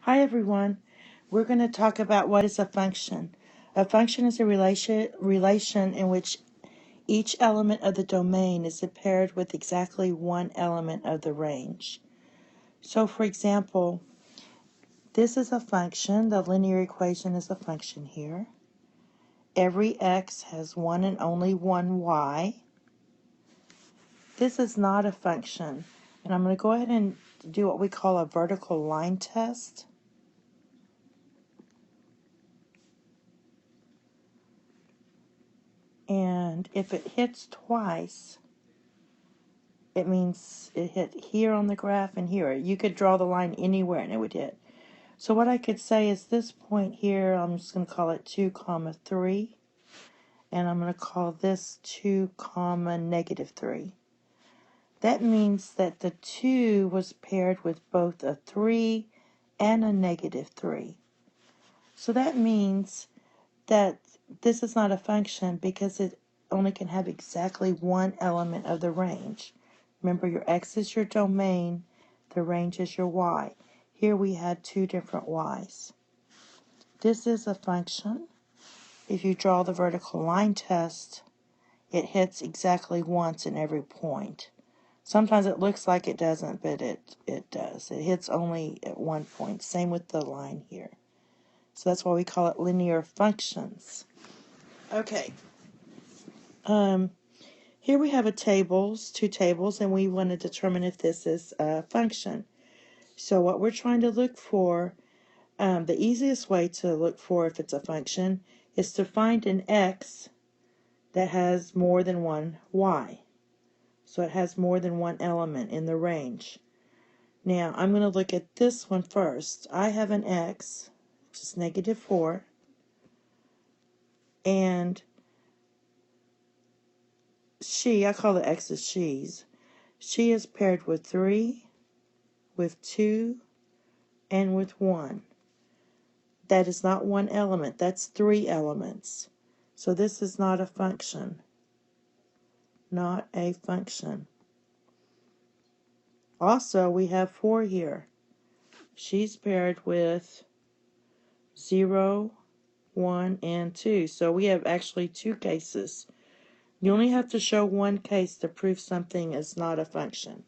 Hi everyone. We're going to talk about what is a function. A function is a relation in which each element of the domain is paired with exactly one element of the range. So for example, this is a function. The linear equation is a function here. Every x has one and only one y. This is not a function. And I'm going to go ahead and do what we call a vertical line test. And if it hits twice, it means it hit here on the graph and here. You could draw the line anywhere and it would hit. So what I could say is this point here, I'm just going to call it 2, 3. And I'm going to call this 2, negative 3. That means that the 2 was paired with both a 3 and a negative 3. So that means that this is not a function because it only can have exactly one element of the range. Remember, your x is your domain, the range is your y. Here we had two different y's. This is a function. If you draw the vertical line test, it hits exactly once in every point. Sometimes it looks like it doesn't, but it does. It hits only at one point. Same with the line here. So that's why we call it linear functions. Okay. Here we have two tables, and we want to determine if this is a function. So what we're trying to look for, the easiest way to look for if it's a function is to find an x that has more than one y. So it has more than one element in the range. Now I'm going to look at this one first. I have an x, which is negative 4, and I call the x's she's. She is paired with 3, with 2, and with 1. That is not one element. That's 3 elements. So this is not a function. Not a function. Also, we have 4 here. She's paired with 0, 1, and 2. So we have actually 2 cases. You only have to show one case to prove something is not a function.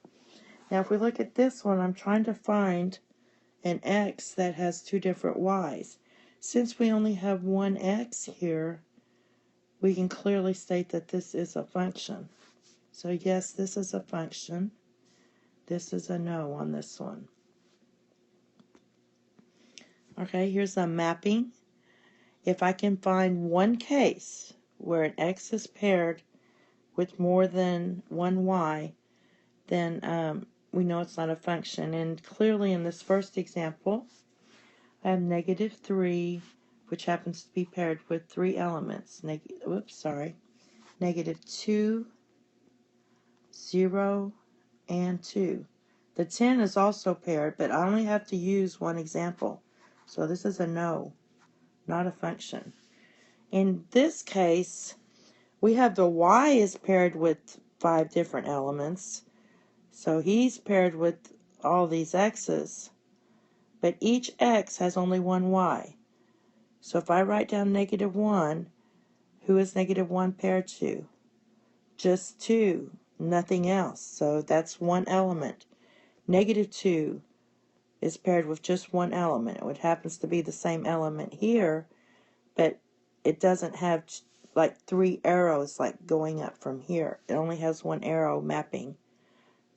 Now if we look at this one, I'm trying to find an x that has 2 different y's. Since we only have one x here, we can clearly state that this is a function. So yes, this is a function. This is a no on this one. Okay, here's a mapping. If I can find one case where an x is paired with more than one y, then we know it's not a function. And clearly in this first example, I have negative 3, which happens to be paired with 3 elements. Negative 2, 0, and 2. The 10 is also paired, but I only have to use one example. So this is a no, not a function. In this case, we have the y is paired with 5 different elements. So he's paired with all these x's. But each x has only one y. So if I write down negative 1, who is negative 1 paired to? Just 2, nothing else. So that's one element. Negative 2 is paired with just one element. It happens to be the same element here, but it doesn't have like 3 arrows like going up from here. It only has one arrow mapping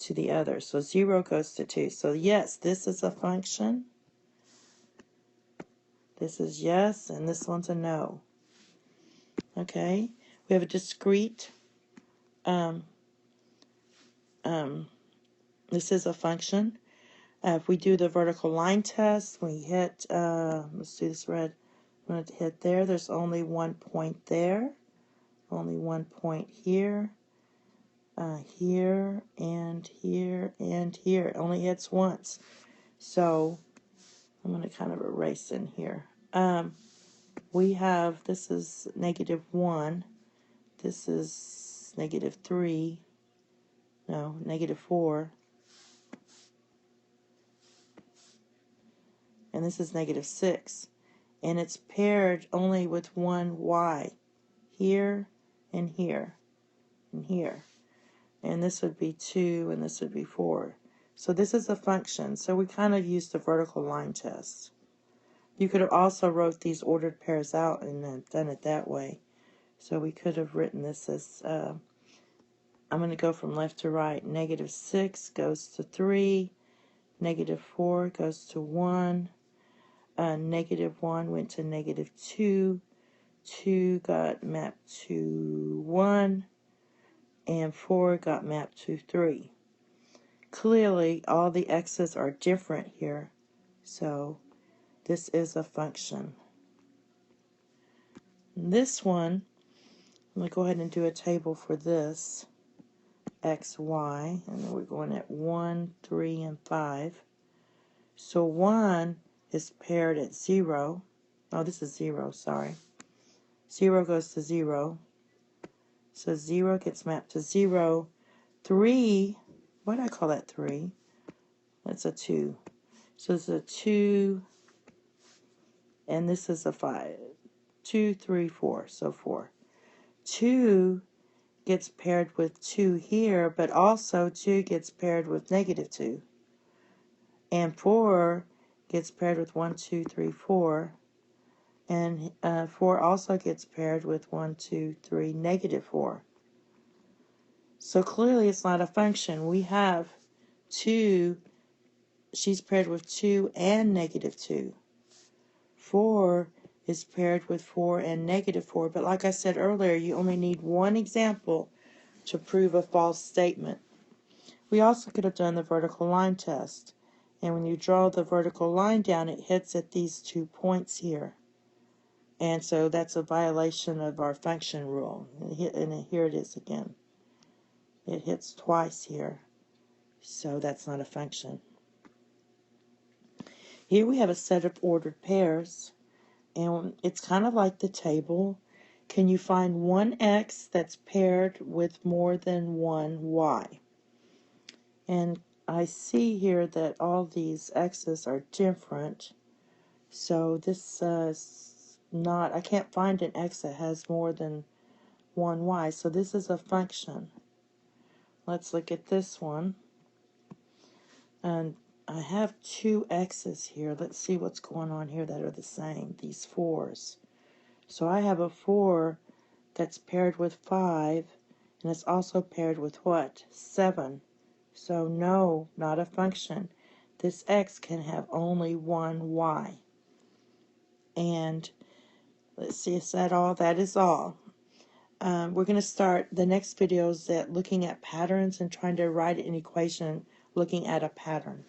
to the other. So 0 goes to 2. So yes, this is a function. This is yes, and this one's a no. Okay, we have a discrete. This is a function. If we do the vertical line test, we hit, let's do this red. I'm going to hit there. There's only one point there. Only one point here. Here, and here, and here. It only hits once. So, I'm going to kind of erase in here. We have, this is negative 1. This is negative 3. No, negative 4. and this is negative 6. And it's paired only with one y, here and here and here. And this would be 2 and this would be 4. So this is a function. So we kind of used the vertical line test. You could have also wrote these ordered pairs out and done it that way. So we could have written this as, I'm going to go from left to right. Negative 6 goes to 3. Negative 4 goes to 1. Negative 1 went to negative 2. 2 got mapped to 1. And 4 got mapped to 3. Clearly, all the x's are different here. So this is a function. This one, I'm going to go ahead and do a table for this. X, Y, and then we're going at 1, 3, and 5. So 1 is paired at 0. Oh, this is 0, sorry. 0 goes to 0. So 0 gets mapped to 0. 3, why did I call that 3? That's a 2. So it's a 2, and this is a 5. 2, 3, 4, so 4. 2 gets paired with 2 here, but also 2 gets paired with negative 2. And 4 gets paired with 1, 2, 3, 4. And 4 also gets paired with 1, 2, 3, negative 4. So clearly it's not a function. We have 2, she's paired with 2 and negative 2. 4 is paired with 4 and negative 4. But like I said earlier, you only need one example to prove a false statement. We also could have done the vertical line test. And when you draw the vertical line down, it hits at these 2 points here. And so that's a violation of our function rule. And here it is again. It hits twice here. So that's not a function. Here we have a set of ordered pairs. And it's kind of like the table. Can you find one x that's paired with more than one y? And I see here that all these x's are different. So this is not, I can't find an x that has more than one y. So this is a function. Let's look at this one. And I have 2 x's here. Let's see what's going on here that are the same, these 4's. So I have a 4 that's paired with 5, and it's also paired with what? 7. So no, not a function. This x can have only one y. And let's see, is that all? That is all. We're going to start the next videos at looking at patterns and trying to write an equation looking at a pattern.